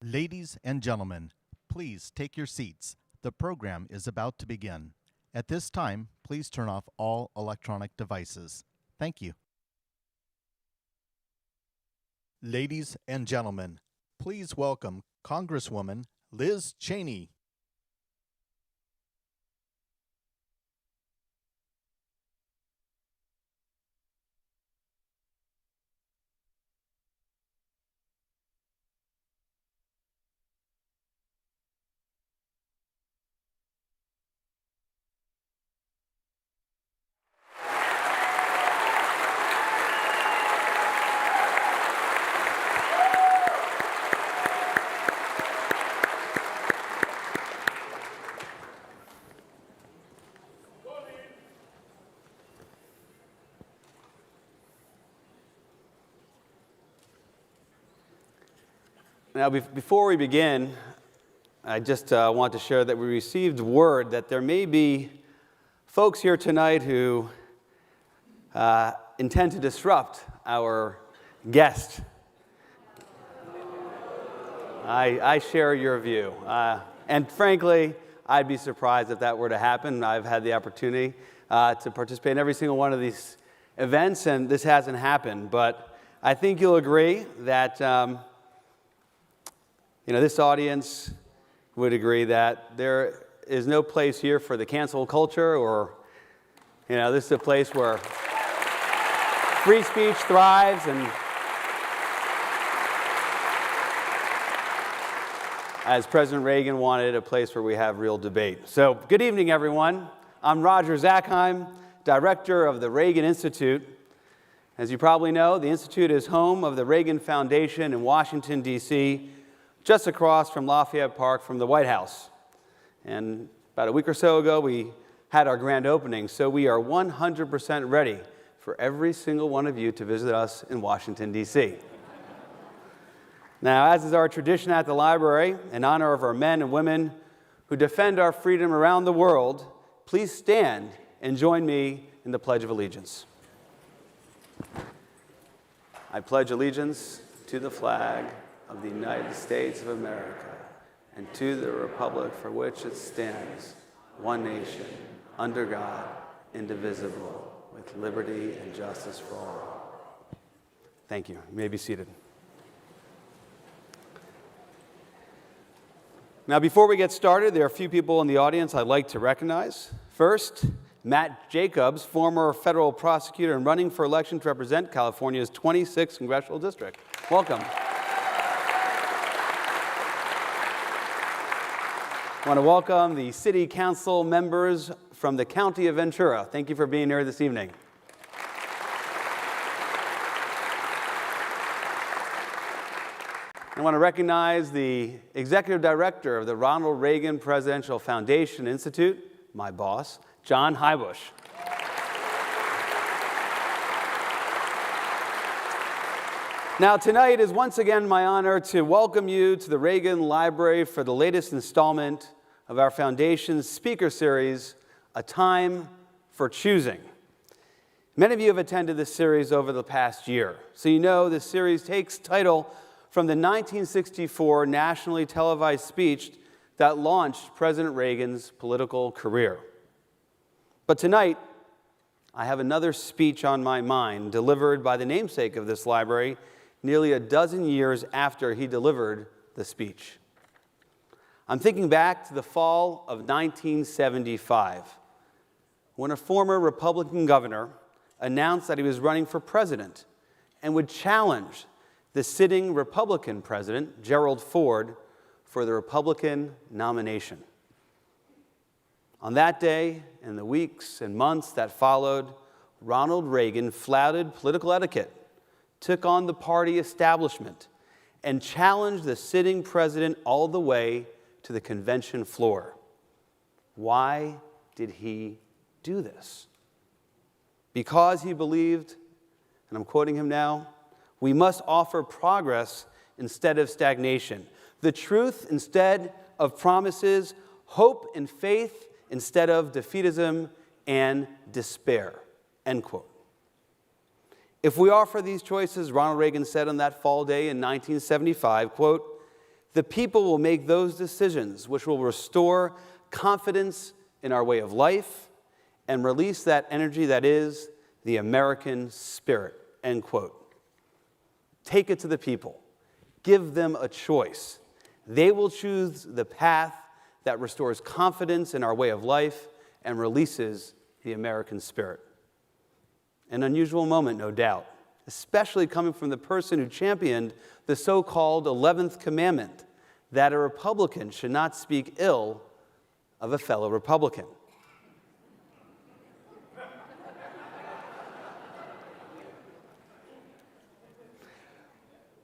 Ladies and gentlemen, please take your seats. The program is about to begin. At this time, please turn off all electronic devices. Thank you. Ladies and gentlemen, please welcome Congresswoman Liz Cheney. Now, before we begin, I just want to share that we received word that there may be folks here tonight who intend to disrupt our guest. I share your view. And frankly, I'd be surprised if that were to happen. I've had the opportunity to participate in every single one of these events, and this hasn't happened. But I think you'll agree that this audience would agree that there is no place here for the cancel culture, or, this is a place where free speech thrives, and as President Reagan wanted, a place where we have real debate. So, good evening, everyone. I'm Roger Zackheim, director of the Reagan Institute. As you probably know, the Institute is home of the Reagan Foundation in Washington, D.C., just across from Lafayette Park from the White House. And about a week or so ago, we had our grand opening, so we are 100% ready for every single one of you to visit us in Washington, D.C. Now, as is our tradition at the library, in honor of our men and women who defend our freedom around the world, please stand and join me in the Pledge of Allegiance. I pledge allegiance to the flag of the United States of America, and to the republic for which it stands, one nation, under God, indivisible, with liberty and justice for all. Thank you. You may be seated. Now, before we get started, there are a few people in the audience I'd like to recognize. First, Matt Jacobs, former federal prosecutor and running for election to represent California's 26th congressional district. Welcome. I want to welcome the city council members from the county of Ventura. Thank you for being here this evening. I want to recognize the executive director of the Ronald Reagan Presidential Foundation Institute, my boss, John Highbush. Now, tonight is once again my honor to welcome you to the Reagan Library for the latest installment of our Foundation's speaker series, A Time for Choosing. Many of you have attended this series over the past year, so you know this series takes title from the 1964 nationally televised speech that launched President Reagan's political career. But tonight, I have another speech on my mind delivered by the namesake of this library nearly a dozen years after he delivered the speech. I'm thinking back to the fall of 1975, when a former Republican governor announced that he was running for president and would challenge the sitting Republican president, Gerald Ford, for the Republican nomination. On that day, and the weeks and months that followed, Ronald Reagan flouted political etiquette, took on the party establishment, and challenged the sitting president all the way to the convention floor. Why did he do this? Because he believed, and I'm quoting him now, we must offer progress instead of stagnation, the truth instead of promises, hope and faith instead of defeatism and despair, end quote. If we offer these choices, Ronald Reagan said on that fall day in 1975, quote, The people will make those decisions which will restore confidence in our way of life and release that energy that is the American spirit, end quote. Take it to the people. Give them a choice. They will choose the path that restores confidence in our way of life and releases the American spirit. An unusual moment, no doubt, especially coming from the person who championed the so-called 11th commandment, that a Republican should not speak ill of a fellow Republican.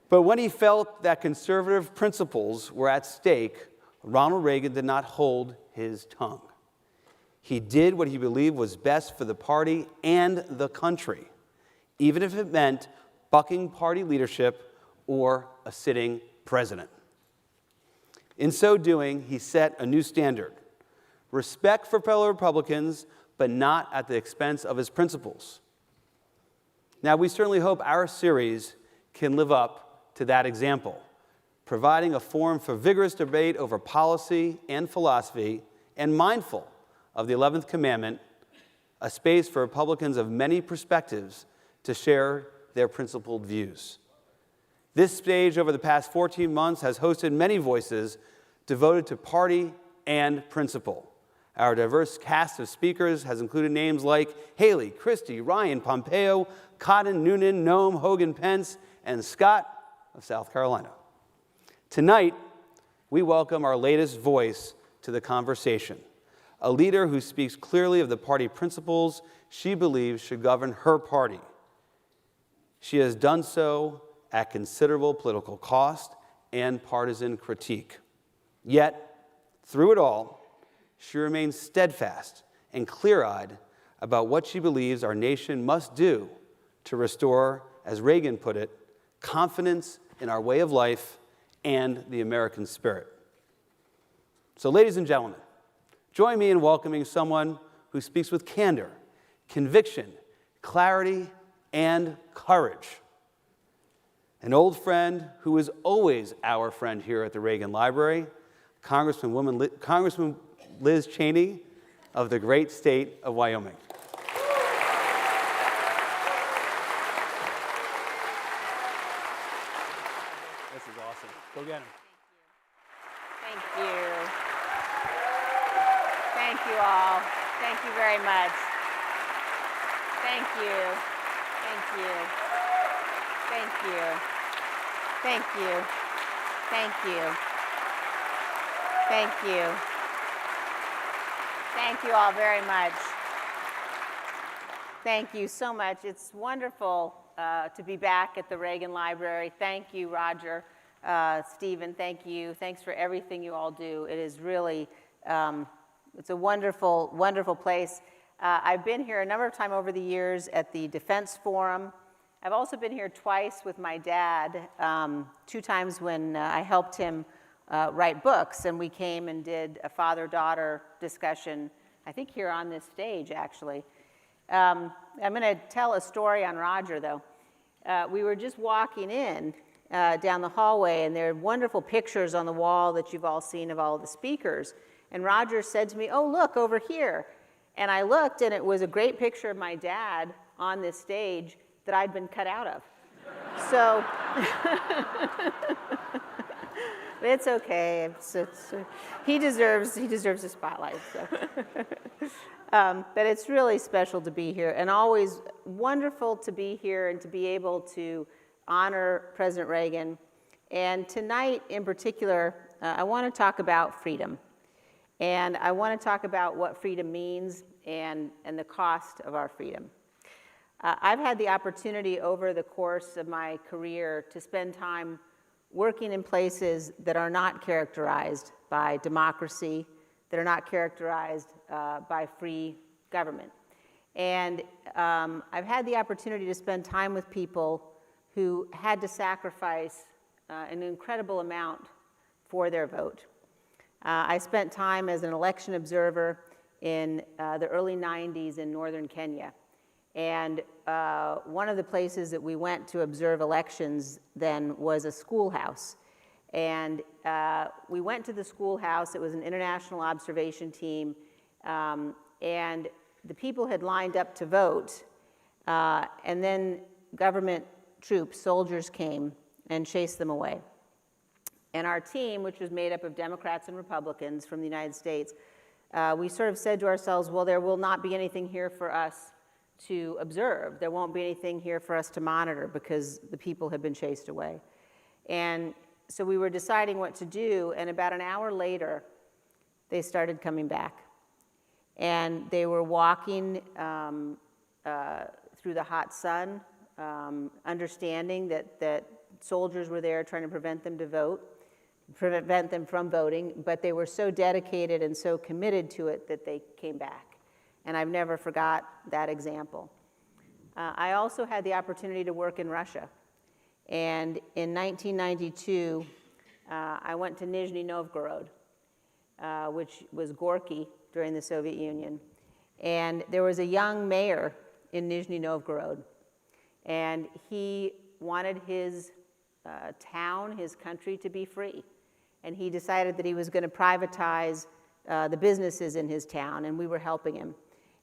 But when he felt that conservative principles were at stake, Ronald Reagan did not hold his tongue. He did what he believed was best for the party and the country, even if it meant bucking party leadership or a sitting president. In so doing, he set a new standard: respect for fellow Republicans, but not at the expense of his principles. Now, we certainly hope our series can live up to that example, providing a forum for vigorous debate over policy and philosophy, and mindful of the 11th commandment, a space for Republicans of many perspectives to share their principled views. This stage over the past 14 months has hosted many voices devoted to party and principle. Our diverse cast of speakers has included names like Haley, Christie, Ryan, Pompeo, Cotton, Noonan, Noem, Hogan, Pence, and Scott of South Carolina. Tonight, we welcome our latest voice to the conversation, a leader who speaks clearly of the party principles she believes should govern her party. She has done so at considerable political cost and partisan critique. Yet, through it all, she remains steadfast and clear-eyed about what she believes our nation must do to restore, as Reagan put it, confidence in our way of life and the American spirit. So, ladies and gentlemen, join me in welcoming someone who speaks with candor, conviction, clarity, and courage. An old friend who is always our friend here at the Reagan Library, Congresswoman Liz Cheney of the great state of Wyoming. This is awesome. Go get him. Thank you. Thank you all. Thank you very much. Thank you. Thank you. Thank you. Thank you. Thank you. Thank you. Thank you all very much. Thank you so much. It's wonderful to be back at the Reagan Library. Thank you, Roger. Stephen, thank you. Thanks for everything you all do. It is really, it's a wonderful, wonderful place. I've been here a number of times over the years at the Defense Forum. I've also been here twice with my dad, 2 times when I helped him write books, and we came and did a father-daughter discussion, I think here on this stage, actually. I'm going to tell a story on Roger, though. We were just walking in down the hallway, and there are wonderful pictures on the wall that you've all seen of all of the speakers. And Roger said to me, "Oh, look, over here." And I looked, and it was a great picture of my dad on this stage that I'd been cut out of. So it's okay. He deserves the spotlight. So. But it's really special to be here, and always wonderful to be here and to be able to honor President Reagan. And tonight, in particular, I want to talk about freedom. And I want to talk about what freedom means and the cost of our freedom. I've had the opportunity over the course of my career to spend time working in places that are not characterized by democracy, that are not characterized by free government. And I've had the opportunity to spend time with people who had to sacrifice an incredible amount for their vote. I spent time as an election observer in the early 90s in northern Kenya. And one of the places that we went to observe elections then was a schoolhouse. And we went to the schoolhouse. It was an international observation team. And the people had lined up to vote. And then government troops, soldiers came and chased them away. And our team, which was made up of Democrats and Republicans from the United States, we sort of said to ourselves, well, there will not be anything here for us to observe. There won't be anything here for us to monitor because the people have been chased away. And so we were deciding what to do, and about an hour later, they started coming back. And they were walking through the hot sun, understanding that soldiers were there trying to prevent them from voting, but they were so dedicated and so committed to it that they came back. And I've never forgot that example. I also had the opportunity to work in Russia. And in 1992, I went to Nizhny Novgorod, which was Gorky during the Soviet Union. And there was a young mayor in Nizhny Novgorod. And he wanted his town, his country, to be free. And he decided that he was going to privatize the businesses in his town, and we were helping him.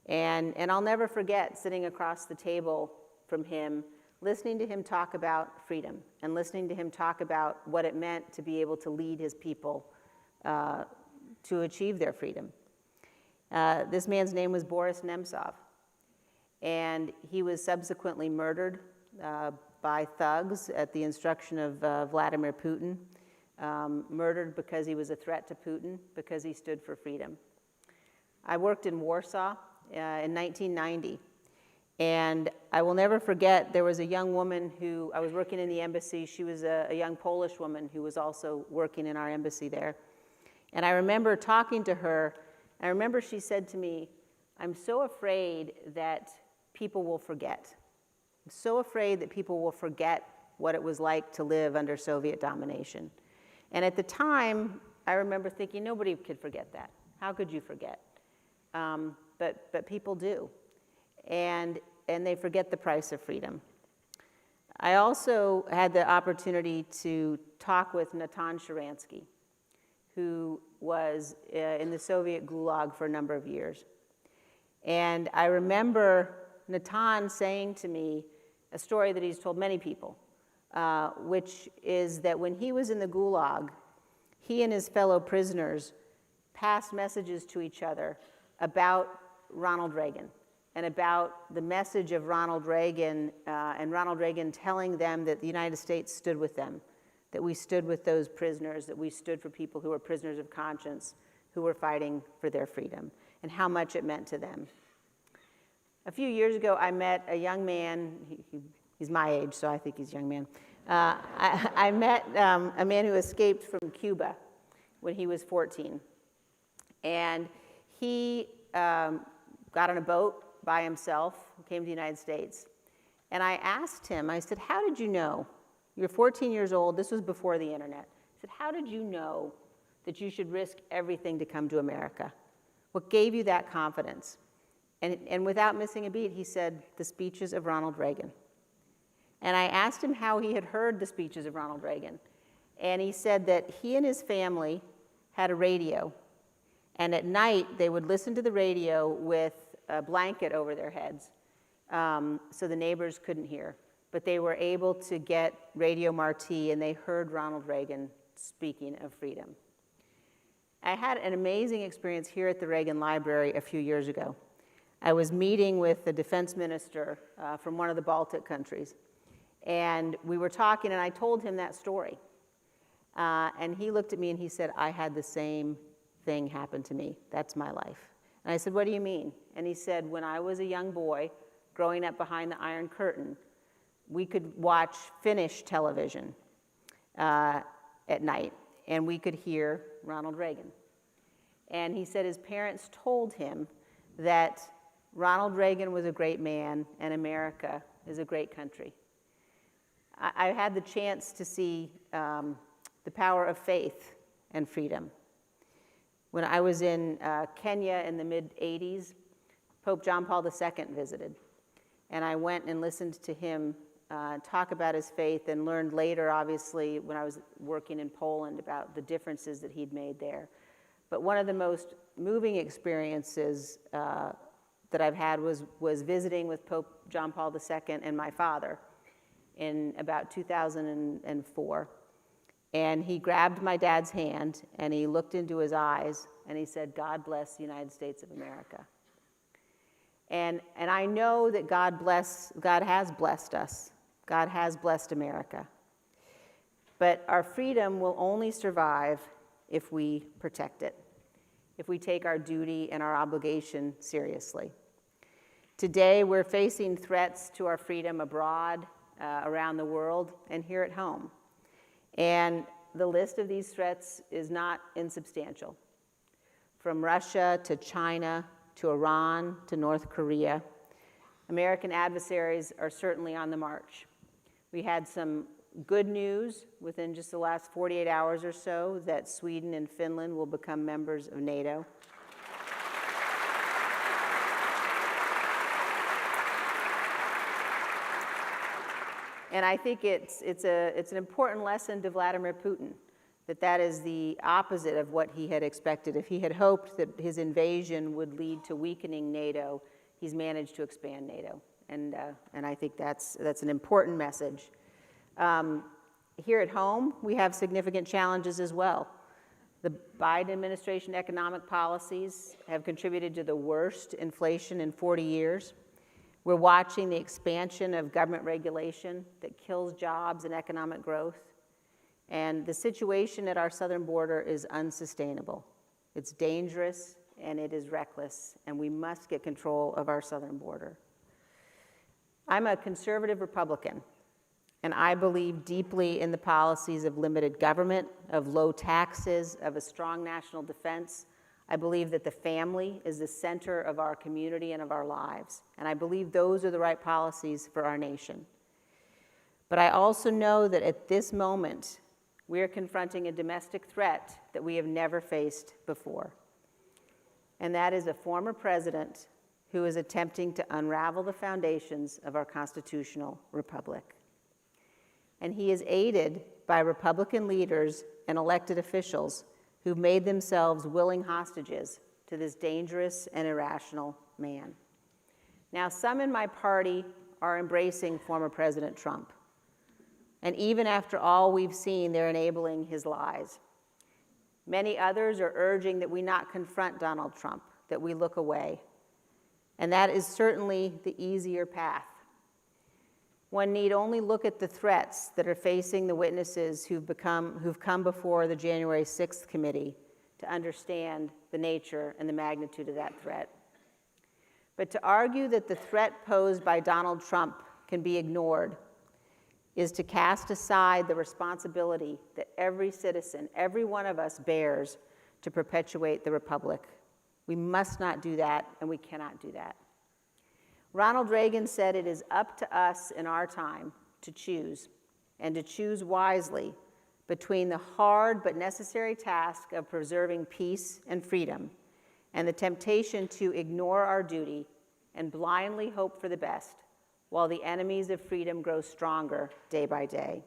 And I'll never forget sitting across the table from him, listening to him talk about freedom, and listening to him talk about what it meant to be able to lead his people to achieve their freedom. This man's name was Boris Nemtsov, and he was subsequently murdered by thugs at the instruction of Vladimir Putin, murdered because he was a threat to Putin, because he stood for freedom. I worked in Warsaw in 1990, and I will never forget, there was a young woman who, I was working in the embassy, she was a young Polish woman who was also working in our embassy there. And I remember talking to her, and I remember she said to me, I'm so afraid that people will forget. I'm so afraid that people will forget what it was like to live under Soviet domination. And at the time, I remember thinking, nobody could forget that. How could you forget? But people do. And they forget the price of freedom. I also had the opportunity to talk with Natan Sharansky, who was in the Soviet Gulag for a number of years. And I remember Natan saying to me a story that he's told many people, which is that when he was in the Gulag, he and his fellow prisoners passed messages to each other about Ronald Reagan and about the message of Ronald Reagan and Ronald Reagan telling them that the United States stood with them, that we stood with those prisoners, that we stood for people who were prisoners of conscience, who were fighting for their freedom, and how much it meant to them. A few years ago, I met a young man, he's my age, so I think he's a young man. I met a man who escaped from Cuba when he was 14. And he got on a boat by himself, came to the United States. And I asked him, I said, how did you know? You're 14 years old, this was before the internet. I said, how did you know that you should risk everything to come to America? What gave you that confidence? And without missing a beat, he said, the speeches of Ronald Reagan. And I asked him how he had heard the speeches of Ronald Reagan. And he said that he and his family had a radio. And at night, they would listen to the radio with a blanket over their heads so the neighbors couldn't hear. But they were able to get Radio Marti, and they heard Ronald Reagan speaking of freedom. I had an amazing experience here at the Reagan Library a few years ago. I was meeting with the defense minister from one of the Baltic countries. And we were talking, and I told him that story. And he looked at me and he said, I had the same thing happen to me. That's my life. And I said, what do you mean? And he said, when I was a young boy growing up behind the Iron Curtain, we could watch Finnish television at night, and we could hear Ronald Reagan. And he said his parents told him that Ronald Reagan was a great man and America is a great country. I had the chance to see the power of faith and freedom. When I was in Kenya in the mid-'80s, Pope John Paul II visited. And I went and listened to him talk about his faith, and learned later, obviously, when I was working in Poland about the differences that he'd made there. But one of the most moving experiences that I've had was visiting with Pope John Paul II and my father in about 2004. And he grabbed my dad's hand, and he looked into his eyes, and he said, "God bless the United States of America." And I know that God has blessed us. God has blessed America. But our freedom will only survive if we protect it, if we take our duty and our obligation seriously. Today, we're facing threats to our freedom abroad, around the world, and here at home. And the list of these threats is not insubstantial. From Russia to China to Iran to North Korea, American adversaries are certainly on the march. We had some good news within just the last 48 hours or so that Sweden and Finland will become members of NATO. And I think it's an important lesson to Vladimir Putin, that is the opposite of what he had expected. If he had hoped that his invasion would lead to weakening NATO, he's managed to expand NATO. And I think that's an important message. Here at home, we have significant challenges as well. The Biden administration economic policies have contributed to the worst inflation in 40 years. We're watching the expansion of government regulation that kills jobs and economic growth. And the situation at our southern border is unsustainable. It's dangerous and it is reckless, and we must get control of our southern border. I'm a conservative Republican, and I believe deeply in the policies of limited government, of low taxes, of a strong national defense. I believe that the family is the center of our community and of our lives, and I believe those are the right policies for our nation. But I also know that at this moment, we are confronting a domestic threat that we have never faced before, and that is a former president who is attempting to unravel the foundations of our constitutional republic. And he is aided by Republican leaders and elected officials who've made themselves willing hostages to this dangerous and irrational man. Now, some in my party are embracing former President Trump. And even after all we've seen, they're enabling his lies. Many others are urging that we not confront Donald Trump, that we look away. And that is certainly the easier path. One need only look at the threats that are facing the witnesses who've come before the January 6th committee to understand the nature and the magnitude of that threat. But to argue that the threat posed by Donald Trump can be ignored is to cast aside the responsibility that every citizen, every one of us bears to perpetuate the republic. We must not do that, and we cannot do that. Ronald Reagan said it is up to us in our time to choose, and to choose wisely, between the hard but necessary task of preserving peace and freedom and the temptation to ignore our duty and blindly hope for the best while the enemies of freedom grow stronger day by day.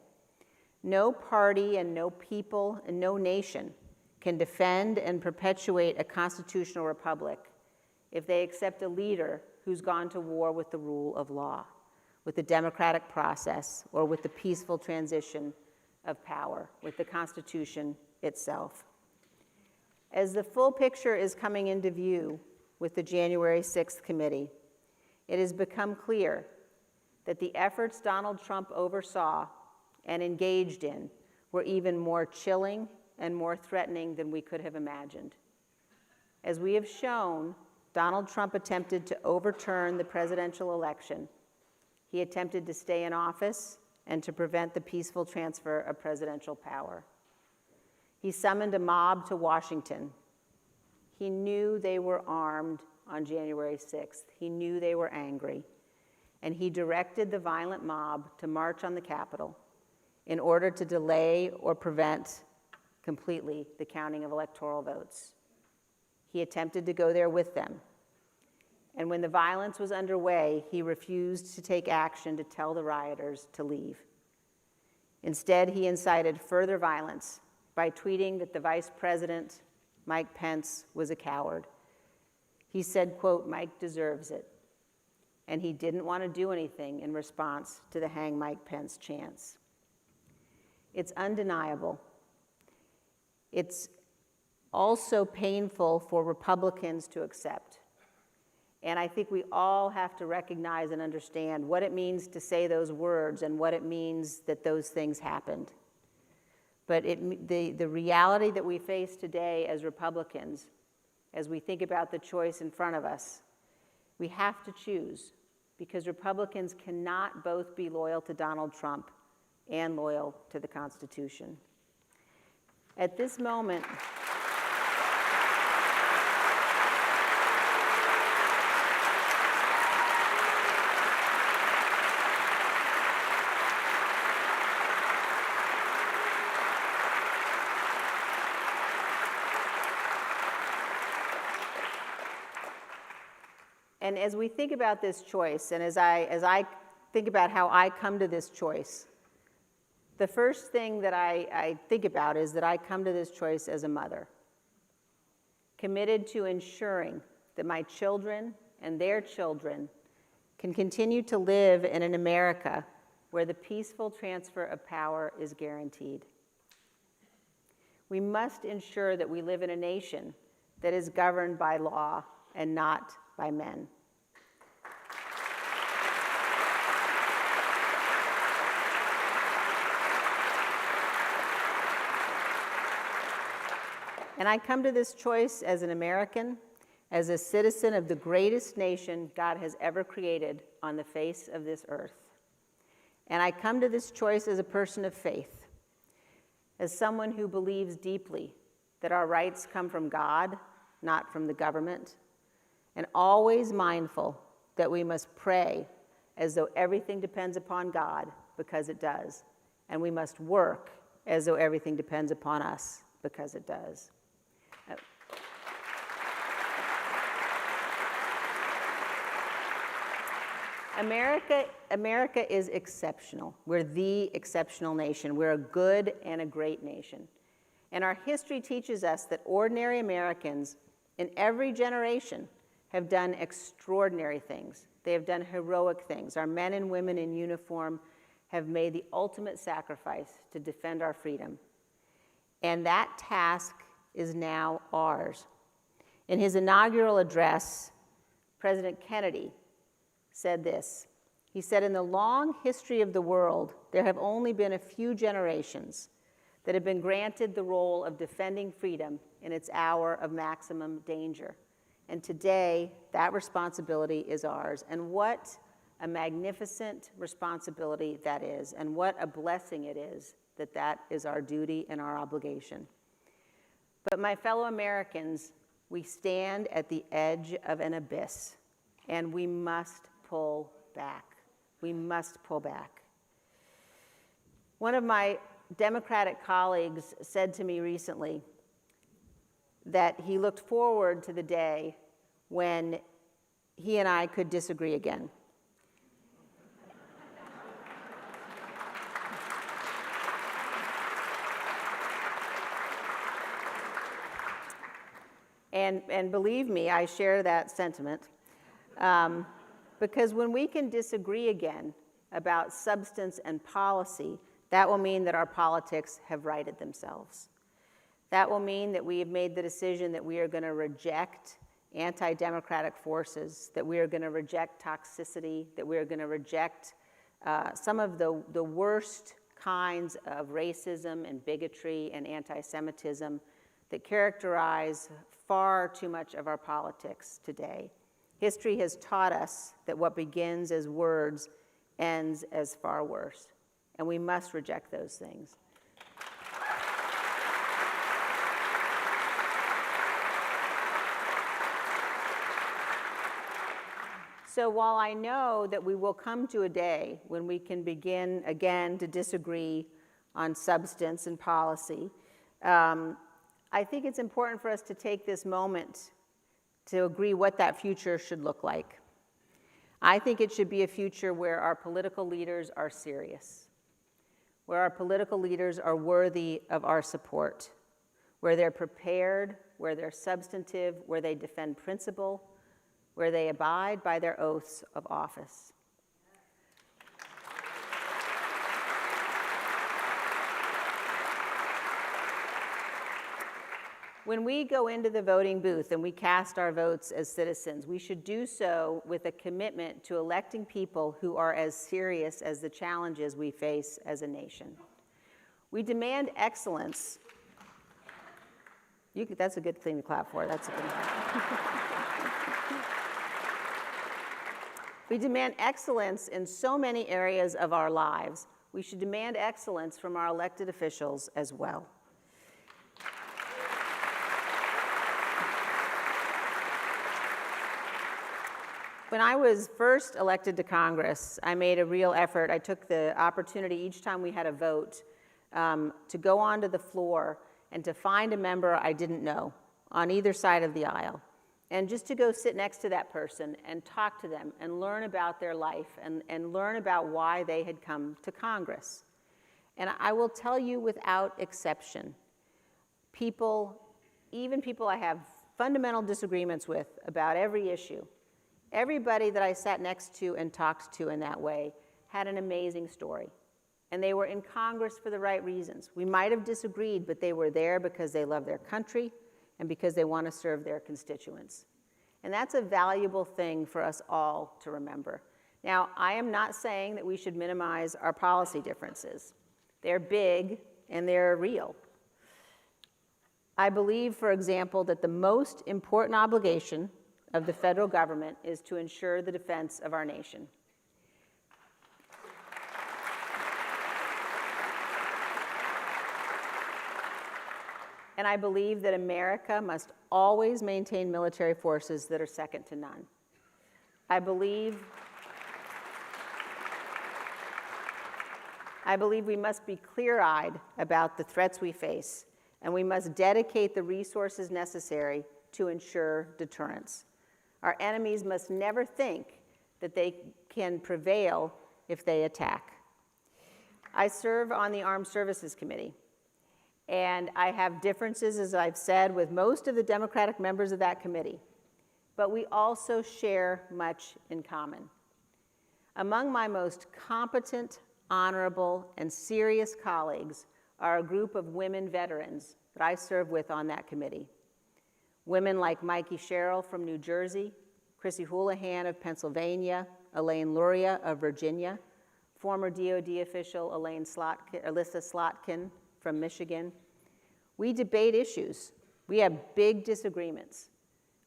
No party and no people and no nation can defend and perpetuate a constitutional republic if they accept a leader who's gone to war with the rule of law, with the democratic process, or with the peaceful transition of power, with the Constitution itself. As the full picture is coming into view with the January 6th committee, it has become clear that the efforts Donald Trump oversaw and engaged in were even more chilling and more threatening than we could have imagined. As we have shown, Donald Trump attempted to overturn the presidential election. He attempted to stay in office and to prevent the peaceful transfer of presidential power. He summoned a mob to Washington. He knew they were armed on January 6th. He knew they were angry. And he directed the violent mob to march on the Capitol in order to delay or prevent completely the counting of electoral votes. He attempted to go there with them. And when the violence was underway, he refused to take action to tell the rioters to leave. Instead, he incited further violence by tweeting that the Vice President, Mike Pence, was a coward. He said, quote, "Mike deserves it." And he didn't want to do anything in response to the Hang Mike Pence chants. It's undeniable. It's also painful for Republicans to accept. And I think we all have to recognize and understand what it means to say those words and what it means that those things happened. But the reality that we face today as Republicans, as we think about the choice in front of us, we have to choose, because Republicans cannot both be loyal to Donald Trump and loyal to the Constitution. At this moment, and as we think about this choice, and as I think about how I come to this choice, the first thing that I think about is that I come to this choice as a mother, committed to ensuring that my children and their children can continue to live in an America where the peaceful transfer of power is guaranteed. We must ensure that we live in a nation that is governed by law and not by men. And I come to this choice as an American, as a citizen of the greatest nation God has ever created on the face of this earth. And I come to this choice as a person of faith, as someone who believes deeply that our rights come from God, not from the government, and always mindful that we must pray as though everything depends upon God, because it does, and we must work as though everything depends upon us, because it does. America is exceptional. We're the exceptional nation. We're a good and a great nation. And our history teaches us that ordinary Americans in every generation have done extraordinary things. They have done heroic things. Our men and women in uniform have made the ultimate sacrifice to defend our freedom. And that task is now ours. In his inaugural address, President Kennedy said this. He said, "In the long history of the world, there have only been a few generations that have been granted the role of defending freedom in its hour of maximum danger. And today, that responsibility is ours." And what a magnificent responsibility that is, and what a blessing it is that that is our duty and our obligation. But my fellow Americans, we stand at the edge of an abyss, and we must pull back. We must pull back. One of my Democratic colleagues said to me recently that he looked forward to the day when he and I could disagree again. And believe me, I share that sentiment. Because when we can disagree again about substance and policy, that will mean that our politics have righted themselves. That will mean that we have made the decision that we are going to reject anti-democratic forces, that we are going to reject toxicity, that we are going to reject some of the worst kinds of racism and bigotry and anti-Semitism that characterize far too much of our politics today. History has taught us that what begins as words ends as far worse, and we must reject those things. So while I know that we will come to a day when we can begin again to disagree on substance and policy, I think it's important for us to take this moment to agree what that future should look like. I think it should be a future where our political leaders are serious, where our political leaders are worthy of our support, where they're prepared, where they're substantive, where they defend principle, where they abide by their oaths of office. When we go into the voting booth and we cast our votes as citizens, we should do so with a commitment to electing people who are as serious as the challenges we face as a nation. We demand excellence. That's a good thing to clap for. That's a good thing. We demand excellence in so many areas of our lives. We should demand excellence from our elected officials as well. When I was first elected to Congress, I made a real effort. I took the opportunity each time we had a vote to go onto the floor and to find a member I didn't know on either side of the aisle, and just to go sit next to that person and talk to them and learn about their life and learn about why they had come to Congress. And I will tell you without exception, even people I have fundamental disagreements with about every issue, everybody that I sat next to and talked to in that way had an amazing story. And they were in Congress for the right reasons. We might have disagreed, but they were there because they love their country and because they want to serve their constituents. And that's a valuable thing for us all to remember. Now, I am not saying that we should minimize our policy differences. They're big and they're real. I believe, for example, that the most important obligation of the federal government is to ensure the defense of our nation. And I believe that America must always maintain military forces that are second to none. I believe we must be clear-eyed about the threats we face, and we must dedicate the resources necessary to ensure deterrence. Our enemies must never think that they can prevail if they attack. I serve on the Armed Services Committee, and I have differences, as I've said, with most of the Democratic members of that committee, but we also share much in common. Among my most competent, honorable, and serious colleagues are a group of women veterans that I serve with on that committee. Women like Mikey Sherrill from New Jersey, Chrissy Houlihan of Pennsylvania, Elaine Luria of Virginia, former DOD official Alyssa Slotkin from Michigan. We debate issues. We have big disagreements.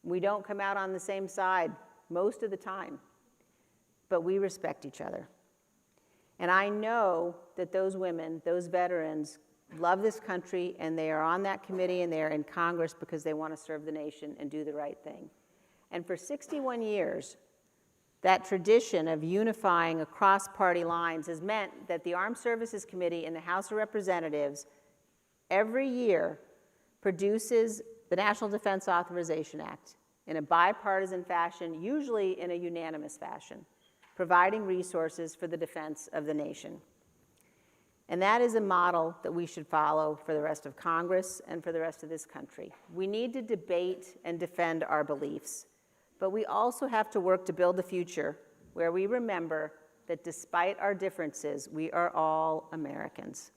We don't come out on the same side most of the time, but we respect each other. And I know that those women, those veterans, love this country, and they are on that committee and they are in Congress because they want to serve the nation and do the right thing. And for 61 years, that tradition of unifying across party lines has meant that the Armed Services Committee in the House of Representatives every year produces the National Defense Authorization Act in a bipartisan fashion, usually in a unanimous fashion, providing resources for the defense of the nation. And that is a model that we should follow for the rest of Congress and for the rest of this country. We need to debate and defend our beliefs, but we also have to work to build a future where we remember that despite our differences, we are all Americans.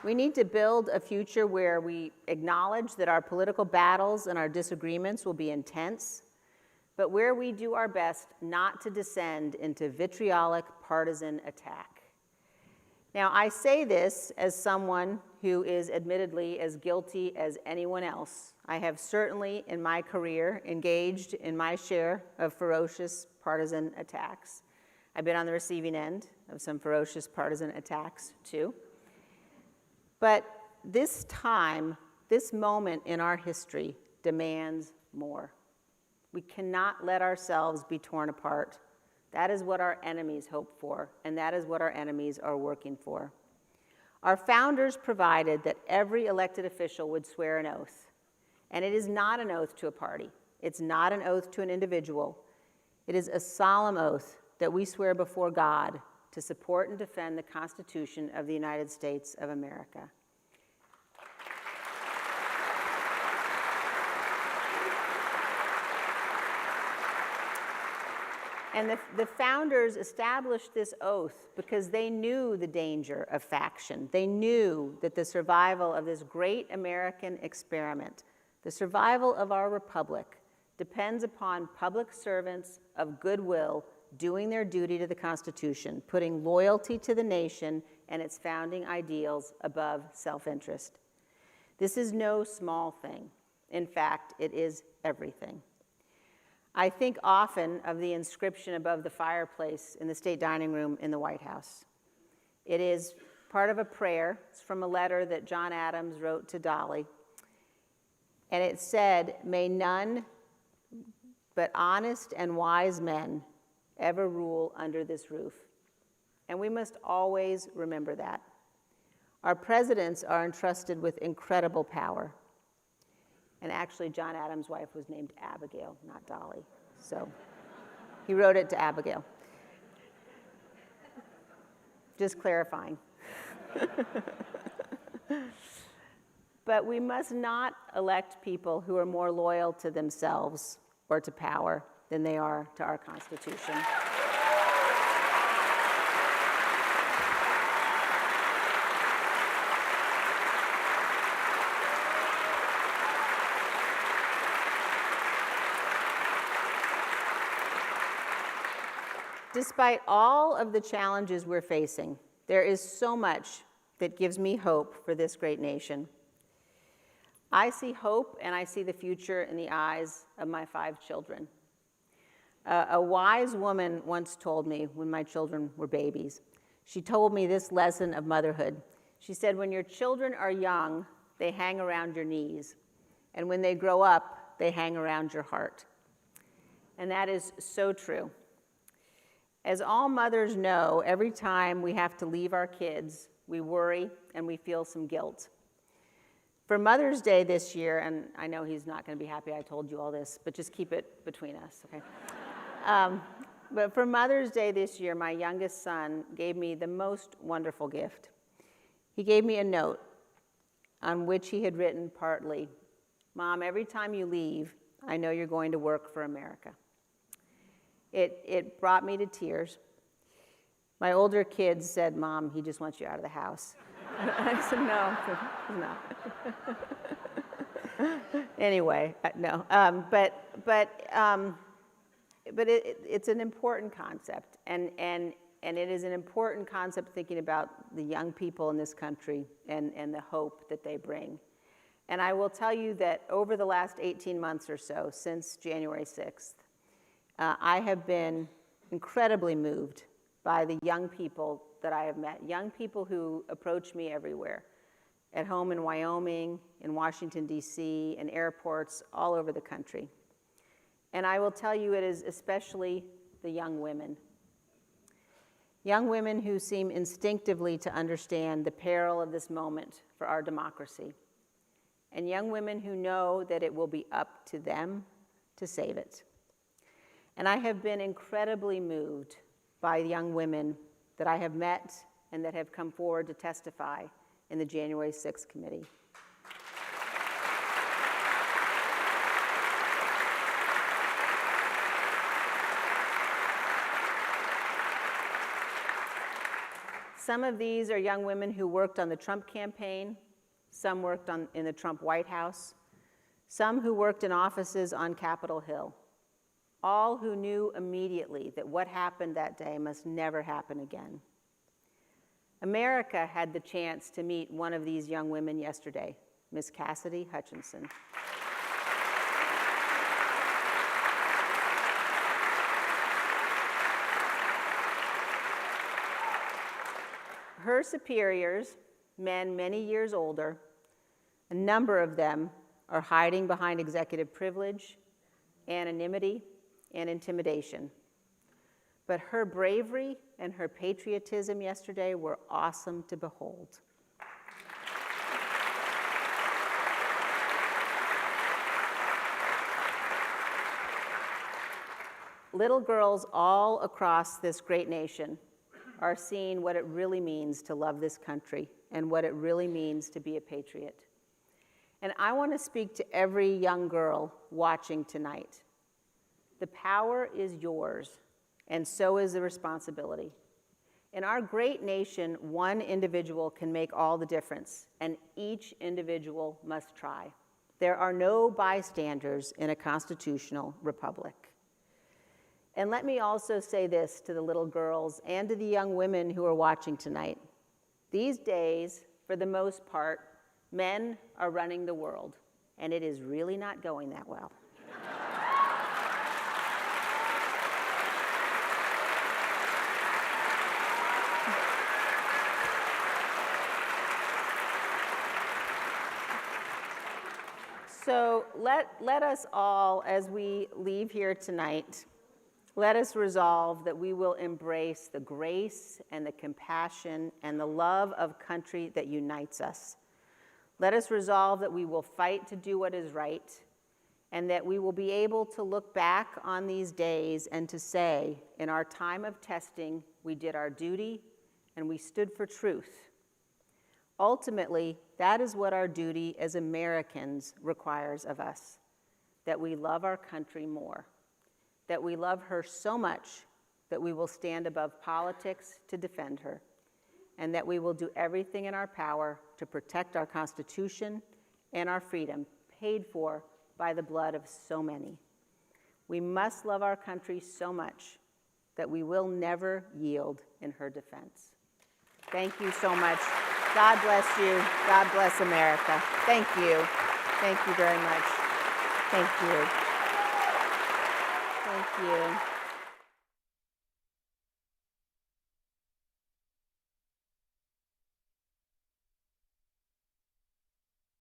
We need to build a future where we acknowledge that our political battles and our disagreements will be intense, but where we do our best not to descend into vitriolic partisan attack. Now, I say this as someone who is admittedly as guilty as anyone else. I have certainly, in my career, engaged in my share of ferocious partisan attacks. I've been on the receiving end of some ferocious partisan attacks, too. But this time, this moment in our history demands more. We cannot let ourselves be torn apart. That is what our enemies hope for, and that is what our enemies are working for. Our founders provided that every elected official would swear an oath. And it is not an oath to a party. It's not an oath to an individual. It is a solemn oath that we swear before God to support and defend the Constitution of the United States of America. And the founders established this oath because they knew the danger of faction. They knew that the survival of this great American experiment, the survival of our republic, depends upon public servants of goodwill doing their duty to the Constitution, putting loyalty to the nation and its founding ideals above self-interest. This is no small thing. In fact, it is everything. I think often of the inscription above the fireplace in the state dining room in the White House. It is part of a prayer. It's from a letter that John Adams wrote to Dolly. And it said, "May none but honest and wise men ever rule under this roof." And we must always remember that. Our presidents are entrusted with incredible power. And actually, John Adams' wife was named Abigail, not Dolly. So he wrote it to Abigail. Just clarifying. But we must not elect people who are more loyal to themselves or to power than they are to our Constitution. Despite all of the challenges we're facing, there is so much that gives me hope for this great nation. I see hope and I see the future in the eyes of my 5 children. A wise woman once told me when my children were babies, she told me this lesson of motherhood. She said, when your children are young, they hang around your knees. And when they grow up, they hang around your heart. And that is so true. As all mothers know, every time we have to leave our kids, we worry and we feel some guilt. For Mother's Day this year, and I know he's not going to be happy I told you all this, but just keep it between us, okay? But for Mother's Day this year, my youngest son gave me the most wonderful gift. He gave me a note on which he had written partly, "Mom, every time you leave, I know you're going to work for America." It brought me to tears. My older kids said, "Mom, he just wants you out of the house." I said, no. Anyway, no. But it's an important concept, and it is an important concept thinking about the young people in this country and the hope that they bring. And I will tell you that over the last 18 months or so, since January 6th, I have been incredibly moved by the young people that I have met, young people who approach me everywhere, at home in Wyoming, in Washington, D.C., in airports all over the country. And I will tell you, it is especially the young women who seem instinctively to understand the peril of this moment for our democracy, and young women who know that it will be up to them to save it. And I have been incredibly moved by young women that I have met and that have come forward to testify in the January 6th committee. Some of these are young women who worked on the Trump campaign, some worked in the Trump White House, some who worked in offices on Capitol Hill, all who knew immediately that what happened that day must never happen again. America had the chance to meet one of these young women yesterday, Miss Cassidy Hutchinson. Her superiors, men many years older, a number of them are hiding behind executive privilege, anonymity, and intimidation. but her bravery and her patriotism yesterday were awesome to behold. Little girls all across this great nation are seeing what it really means to love this country and what it really means to be a patriot. And I want to speak to every young girl watching tonight. The power is yours, and so is the responsibility. In our great nation, one individual can make all the difference, and each individual must try. There are no bystanders in a constitutional republic. And let me also say this to the little girls and to the young women who are watching tonight. These days, for the most part, men are running the world, and it is really not going that well. So let us all, as we leave here tonight, let us resolve that we will embrace the grace and the compassion and the love of country that unites us. Let us resolve that we will fight to do what is right, and that we will be able to look back on these days and to say, in our time of testing, we did our duty and we stood for truth. Ultimately, that is what our duty as Americans requires of us, that we love our country more, that we love her so much that we will stand above politics to defend her, and that we will do everything in our power to protect our Constitution and our freedom, paid for by the blood of so many. We must love our country so much that we will never yield in her defense. Thank you so much. God bless you. God bless America. Thank you. Thank you very much. Thank you. Thank you.